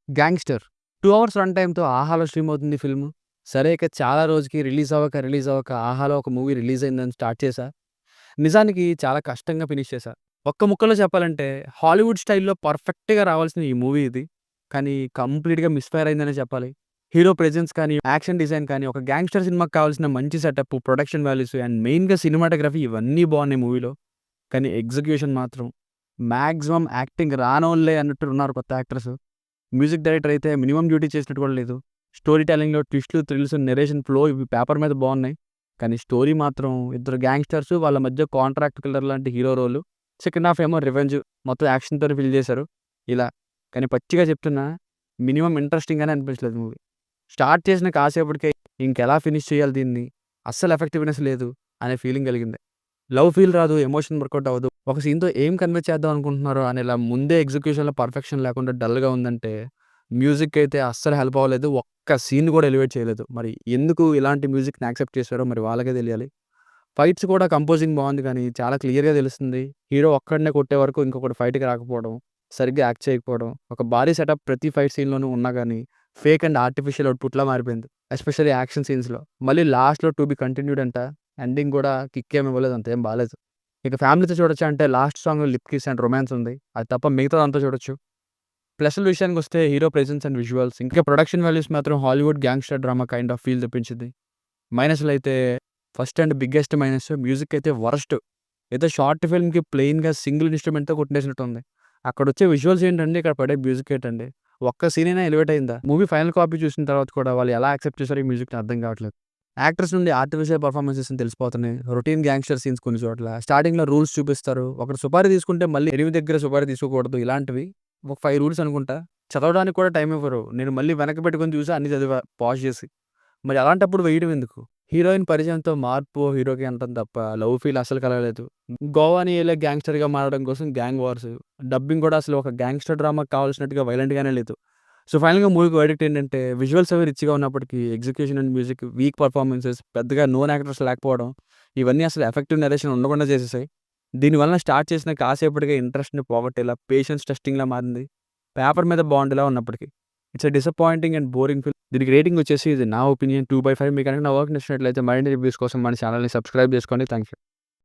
'Gangster' 2 hours run టైమ్‌తో 'ఆహాలో' stream అవుతుంది film. సరే ఇక చాలా రోజుకి రిలీజ్ అవ్వక 'ఆహాలో' ఒక మూవీ రిలీజ్ అయిందని స్టార్ట్ చేశా. నిజానికి చాలా కష్టంగా ఫినిష్ చేశా. ఒక్క ముక్కలో చెప్పాలంటే హాలీవుడ్ స్టైల్‌లో పర్ఫెక్ట్‌గా రావాల్సిన ఈ మూవీ ఇది. కానీ కంప్లీట్‌గా మిస్‌ఫైర్ అయిందనే చెప్పాలి. హీరో ప్రెజెన్స్ కానీ, యాక్షన్ డిజైన్ కానీ, ఒక గ్యాంగ్‌స్టర్ సినిమాకి కావాల్సిన మంచి సెటప్, ప్రొడక్షన్ వాల్యూస్ అండ్ మెయిన్‌గా సినిమాటోగ్రఫీ ఇవన్నీ బాగున్నాయి మూవీలో. కానీ ఎగ్జిక్యూషన్ మాత్రం మాక్సిమం యాక్టింగ్ రానోళ్ళే అన్నట్టు ఉన్నారు కొత్త యాక్టర్స్. మ్యూజిక్ డైరెక్టర్ అయితే మినిమమ్ డ్యూటీ చేసినట్టు కూడా లేదు. స్టోరీ టెల్లింగ్‌లో ట్విస్ట్‌లు, థ్రిల్స్, నరేషన్ ఫ్లో ఇవి పేపర్ మీద బాగున్నాయి. కానీ స్టోరీ మాత్రం ఇద్దరు గ్యాంగ్‌స్టర్స్ వాళ్ళ మధ్య కాంట్రాక్ట్ కిల్లర్ లాంటి హీరో రోలు. సెకండ్ హాఫ్ ఏమో రివెంజ్ మొత్తం యాక్షన్‌తోనే ఫిల్ చేశారు. ఇలా. కానీ పచ్చిగా చెప్తున్నా మినిమమ్ ఇంట్రెస్టింగ్‌గానే అనిపించలేదు మూవీ. స్టార్ట్ చేసిన కాసేపటికే ఇంకెలా ఫినిష్ చేయాలి దీన్ని, అస్సలు ఎఫెక్టివ్‌నెస్ లేదు అనే ఫీలింగ్ కలిగింది. లవ్ ఫీల్ రాదు, ఎమోషన్ వర్కౌట్ అవ్వదు. ఒక సీన్‌తో ఏం కన్వే చేద్దాం అనుకుంటున్నారో అనేలా ముందే ఎగ్జిక్యూషన్‌లో పర్ఫెక్షన్ లేకుండా డల్‌గా ఉందంటే, మ్యూజిక్ అయితే అస్సలు హెల్ప్ అవ్వలేదు. ఒక్క సీన్ కూడా ఎలివేట్ చేయలేదు. మరి ఎందుకు ఇలాంటి మ్యూజిక్‌ని యాక్సెప్ట్ చేశారో మరి వాళ్ళకే తెలియాలి. ఫైట్స్ కూడా కంపోజింగ్ బాగుంది కానీ చాలా క్లియర్‌గా తెలుస్తుంది. హీరో ఒక్కడినే కొట్టే వరకు ఇంకొకడు ఫైట్‌కి రాకపోవడం, సరిగ్గా యాక్ట్ చేయకపోవడం, ఒక భారీ సెటప్ ప్రతి ఫైట్ సీన్‌లోనూ ఉన్నా గానీ ఫేక్ అండ్ ఆర్టిఫిషియల్ అవుట్‌పుట్‌లా మారిపోయింది. ఎస్పెషల్లీ యాక్షన్ సీన్స్‌లో. మళ్ళీ లాస్ట్‌లో టు బి కంటిన్యూడ్ అంట. ఎండింగ్ కూడా కిక్ ఏమి ఇవ్వలేదు. అంతేం బాలేదు. ఇక ఫ్యామిలీతో చూడొచ్చా అంటే లాస్ట్ సాంగ్‌లో లిప్ కిస్ అండ్ రొమాన్స్ ఉంది. అది తప్ప మిగతాదంతా చూడొచ్చు. ప్లస్‌ల విషయానికొస్తే హీరో ప్రెజెన్స్ అండ్ విజువల్స్ ఇంకా ప్రొడక్షన్ వాల్యూస్ మాత్రం Hollywood gangster drama kind of feel తెప్పించింది. మైనస్‌లయితే first and biggest minus music అయితే వరస్ట్. ఏదో షార్ట్ ఫిల్మ్‌కి ప్లెయిన్‌గా సింగిల్ ఇన్‌స్ట్రుమెంట్‌తో కొట్టేసినట్టుంది. అక్కడొచ్చే విజువల్స్ ఏంటండి, ఇక్కడ పడే మ్యూజిక్ ఏంటండి? ఒక్క సీన్ అయినా ఎలివేట్ అయిందా? మూవీ ఫైనల్ కాపీ చూసిన తర్వాత కూడా వాళ్ళు ఎలా యాక్సెప్ట్ చేశారో ఈ మ్యూజిక్‌ని అర్థం కావట్లేదు. యాక్టర్స్ నుండి ఆర్టిఫిషియల్ పెర్ఫార్మన్సెస్ అని తెలిసిపోతున్నాయి. రొటీన్ గ్యాంగ్‌స్టర్ సీన్స్ కొన్ని చోట్ల. స్టార్టింగ్‌లో రూల్స్ చూపిస్తారు. ఒకడు సుపారీ తీసుకుంటే మళ్ళీ ఎనిమి దగ్గర సుపారీ తీసుకోకూడదు. ఇలాంటివి ఒక 5 రూల్స్ అనుకుంటా. చదవడానికి కూడా టైం ఇవ్వరు. నేను మళ్ళీ వెనక్కి పెట్టుకొని చూసి అన్నీ చదివా పాజ్ చేసి. మరి అలాంటప్పుడు వేయడం ఎందుకు? హీరోయిన్ పరిచయంతో మార్పు హీరోకి అంతం తప్ప లవ్ ఫీల్ అసలు కలగలేదు. గోవాని ఏలే గ్యాంగ్‌స్టర్‌గా మారడం కోసం గ్యాంగ్ వార్స్. డబ్బింగ్ కూడా అసలు ఒక గ్యాంగ్‌స్టర్ డ్రామాకి కావాల్సినట్టుగా వైలెంట్‌గానే లేదు. సో, ఫైనల్‌గా మూవీకి వర్డిక్ట్ ఏంటంటే విజువల్స్ అవి రిచ్‌గా ఉన్నప్పటికీ execution and music week performances, పెద్దగా నోన్ యాక్టర్స్ లేకపోవడం, ఇవన్నీ అసలు ఎఫెక్టివ్ నరేషన్ ఉండకుండా చేసేసాయి. దీనివలన స్టార్ట్ చేసిన కాసేపటికే ఇంట్రెస్ట్‌ని పోగొట్టేలా, పేషెన్స్ టెస్టింగ్‌లా మారింది. పేపర్ మీద బాగుండేలా ఉన్నప్పటికి. It's a disappointing and boring film. దీనికి రేటింగ్ వచ్చేసి ఇది నా ఒపీనియన్ 2/5. మీకు కనుక నా వర్క్ నచ్చినట్లయితే మరిన్ని రివ్యూస్ కోసం మన ఛానల్‌ని సబ్స్క్రైబ్ చేసుకోండి. Thank you.